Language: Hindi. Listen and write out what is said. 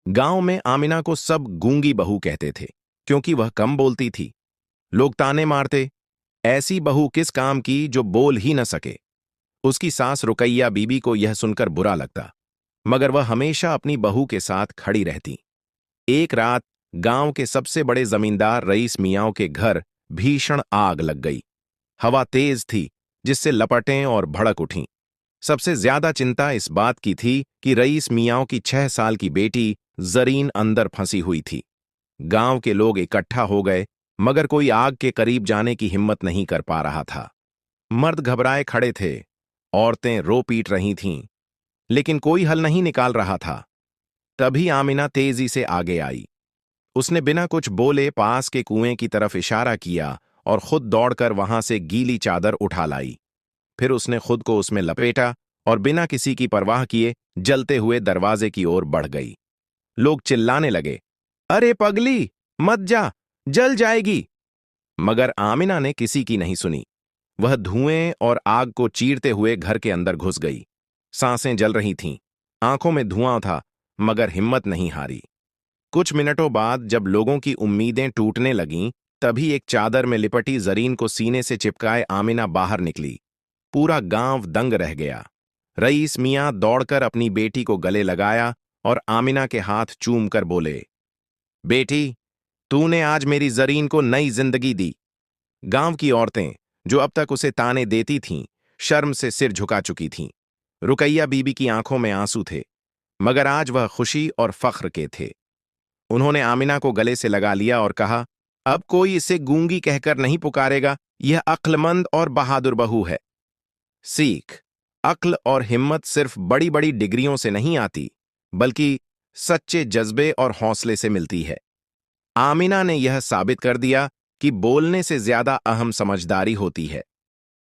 गांव में आमिना को सब गूंगी बहू कहते थे, क्योंकि वह कम बोलती थी। लोग ताने मारते, ऐसी बहू किस काम की जो बोल ही न सके। उसकी सास रुकैया बीबी को यह सुनकर बुरा लगता, मगर वह हमेशा अपनी बहू के साथ खड़ी रहती। एक रात गांव के सबसे बड़े जमींदार रईस मियाँ के घर भीषण आग लग गई। हवा तेज थी, जिससे लपटें और भड़क उठीं। सबसे ज्यादा चिंता इस बात की थी कि रईस मियाँ की 6 साल की बेटी जरीन अंदर फंसी हुई थी। गांव के लोग इकट्ठा हो गए, मगर कोई आग के करीब जाने की हिम्मत नहीं कर पा रहा था। मर्द घबराए खड़े थे, औरतें रो पीट रही थीं, लेकिन कोई हल नहीं निकाल रहा था। तभी आमिना तेजी से आगे आई। उसने बिना कुछ बोले पास के कुएं की तरफ इशारा किया और खुद दौड़कर वहां से गीली चादर उठा लाई। फिर उसने खुद को उसमें लपेटा और बिना किसी की परवाह किए जलते हुए दरवाजे की ओर बढ़ गई। लोग चिल्लाने लगे, अरे पगली, मत जा, जल जाएगी। मगर आमिना ने किसी की नहीं सुनी। वह धुएं और आग को चीरते हुए घर के अंदर घुस गई। सांसें जल रही थीं, आंखों में धुआं था, मगर हिम्मत नहीं हारी। कुछ मिनटों बाद जब लोगों की उम्मीदें टूटने लगीं, तभी एक चादर में लिपटी जरीन को सीने से चिपकाए आमिना बाहर निकली। पूरा गांव दंग रह गया। रईस मियां दौड़कर अपनी बेटी को गले लगाया और आमिना के हाथ चूम कर बोले, बेटी, तूने आज मेरी जरीन को नई जिंदगी दी। गांव की औरतें, जो अब तक उसे ताने देती थीं, शर्म से सिर झुका चुकी थीं। रुकैया बीबी की आंखों में आंसू थे, मगर आज वह खुशी और फख्र के थे। उन्होंने आमिना को गले से लगा लिया और कहा, अब कोई इसे गूंगी कहकर नहीं पुकारेगा, यह अक्लमंद और बहादुर बहू है। सीख, अक्ल और हिम्मत सिर्फ बड़ी बड़ी डिग्रियों से नहीं आती, बल्कि सच्चे जज्बे और हौसले से मिलती है। आमिना ने यह साबित कर दिया कि बोलने से ज्यादा अहम समझदारी होती है।